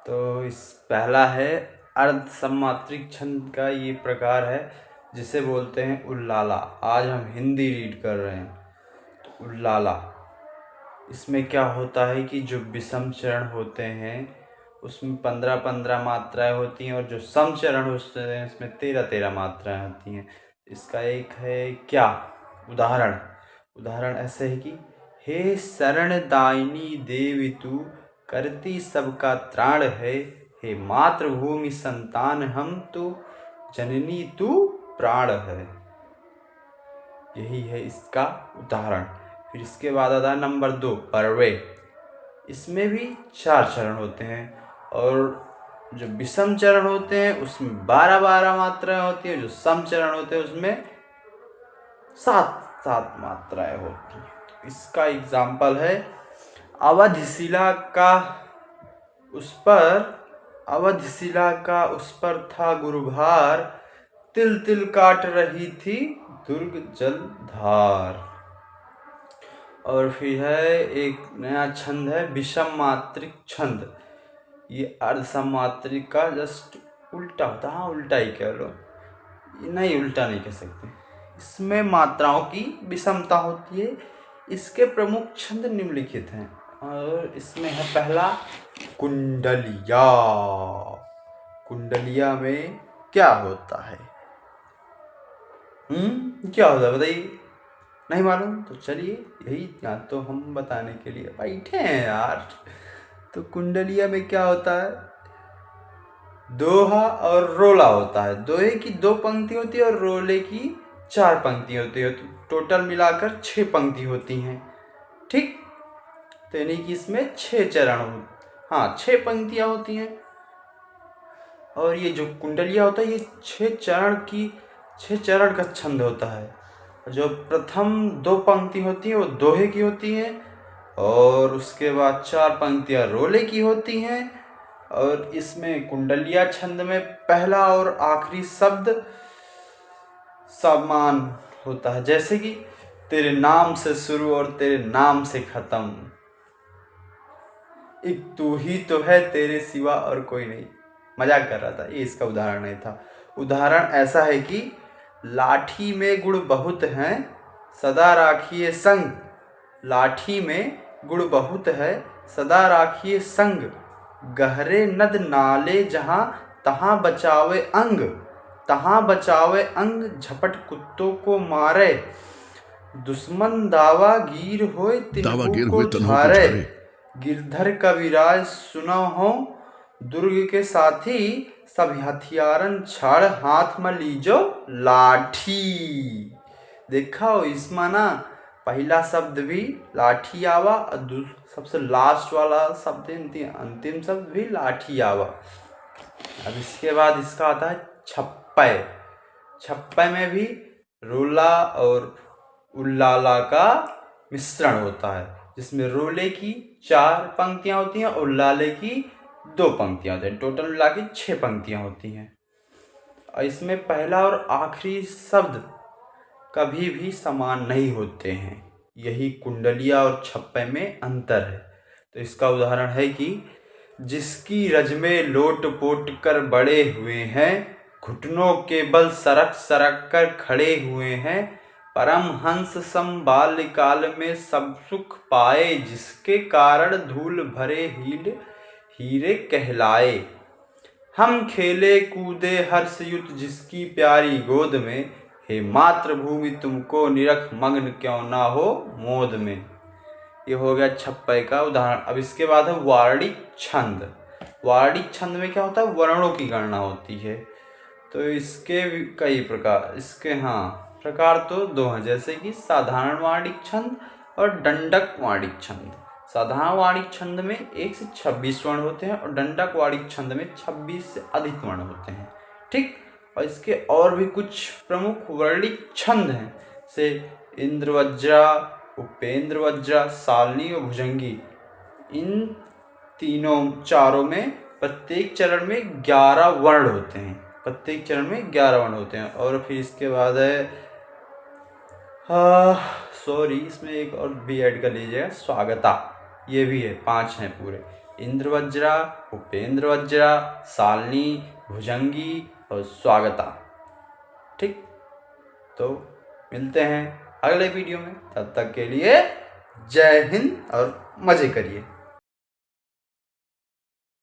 तो इस पहला है अर्ध सम्मात्रिक छंद का ये प्रकार है जिसे बोलते हैं उल्लाला। आज हम हिंदी रीड कर रहे हैं। तो उल्लाला, इसमें क्या होता है कि जो विषम चरण होते हैं उसमें 15-15 मात्राएं होती हैं और जो सम चरण होते हैं उसमें 13-13 मात्राएं होती हैं। इसका एक है क्या उदाहरण ऐसे है कि हे शरण दायिनी देवी तू करती सबका त्राण है, हे मातृभूमि संतान हम तो जननी तू प्राण है। यही है इसका उदाहरण। फिर इसके बाद आता है नंबर 2 परवे। इसमें भी 4 चरण होते हैं और जो विषम चरण होते हैं उसमें 12-12 मात्राएं होती हैं, जो सम चरण होते हैं उसमें 7-7 मात्राएं होती हैं। तो इसका एग्जाम्पल है अवधिशिला का उस पर था गुरुभार, तिल तिल काट रही थी दुर्ग जलधार। और फिर है एक नया छंद है विषम मात्रिक छंद। ये अर्ध सम्मात्रिक का जस्ट उल्टा होता है। हाँ, उल्टा ही कह लो, नहीं उल्टा नहीं कह सकते। इसमें मात्राओं की विषमता होती है। इसके प्रमुख छंद निम्नलिखित हैं और इसमें है पहला कुंडलिया। कुंडलिया में क्या होता है? क्या होता है बताइए? नहीं मालूम तो चलिए यही या तो हम बताने के लिए बैठे हैं यार। तो कुंडलिया में क्या होता है? दोहा और रोला होता है। दोहे की 2 पंक्ति होती है और रोले की 4 पंक्ति होती है। तो टोटल मिलाकर 6 पंक्ति होती हैं। ठीक, तो यानी कि इसमें 6 चरण 6 पंक्तियां होती हैं। और ये जो कुंडलिया होता है ये 6 चरण का छंद होता है। जो प्रथम 2 पंक्ति होती है वो दोहे की होती है और उसके बाद 4 पंक्तियां रोले की होती हैं। और इसमें कुंडलिया छंद में पहला और आखिरी शब्द समान होता है, जैसे कि तेरे नाम से शुरू और तेरे नाम से खत्म, एक तू ही तो है तेरे सिवा और कोई नहीं। मजाक कर रहा था, ये इसका उदाहरण नहीं था। उदाहरण ऐसा है कि लाठी में गुण बहुत हैं सदा राखिए संग। लाठी में गुण बहुत है सदा राखिए संग, गहरे नद नाले जहाँ तहाँ बचावे अंग झपट कुत्तों को मारे, दुश्मन दावा गिर होए तिन्हों को झारे, गिरधर कविराज सुनो हो दुर्ग के साथी, सब हथियारन छाड़ हाथ में लीजो लाठी। देखा हो इसमें ना पहला शब्द भी लाठी आवा और सबसे लास्ट वाला शब्द अंतिम शब्द भी लाठी आवा। अब इसके बाद इसका आता है छप्पै। छप्पै में भी रोला और उल्लाला का मिश्रण होता है, जिसमें रोले की 4 पंक्तियां होती हैं और उल्लाले की 2 पंक्तियां होती हैं। टोटल मिला के 6 पंक्तियां होती हैं। और इसमें पहला और आखिरी शब्द कभी भी समान नहीं होते हैं। यही कुंडलिया और छप्पे में अंतर है। तो इसका उदाहरण है कि जिसकी रज में लोट पोट कर बड़े हुए हैं, घुटनों के बल सरक सरक कर खड़े हुए हैं, परमहंस सम बाल्यकाल में सब सुख पाए, जिसके कारण धूल भरे हीरे कहलाए। हम खेले कूदे हर्ष युत जिसकी प्यारी गोद में, हे मातृभूमि तुमको निरख मग्न क्यों ना हो मोद में। ये हो गया छप्पै का उदाहरण। अब इसके बाद है वार्णिक छंद। वार्णिक छंद में क्या होता है? वर्णों की गणना होती है। तो इसके कई प्रकार तो 2 हैं, जैसे कि साधारण वार्णिक छंद और दंडक वार्णिक छंद। साधारण वार्णिक छंद में 1 से 26 वर्ण होते हैं और दंडक वार्णिक छंद में 26 से अधिक वर्ण होते हैं। ठीक, और इसके और भी कुछ प्रमुख वर्णिक छंद हैं, जैसे इंद्रवज्रा, उपेंद्र वज्रा, सालनी और भुजंगी। इन चारों में प्रत्येक चरण में 11 वर्ण होते हैं। और फिर इसके बाद है इसमें एक और भी ऐड कर लीजिएगा, स्वागता। ये भी है, 5 हैं पूरे। इंद्रवज्रा, उपेंद्र वज्रा, शालिनी, भुजंगी और स्वागता। ठीक, तो मिलते हैं अगले वीडियो में, तब तक के लिए जय हिंद और मज़े करिए।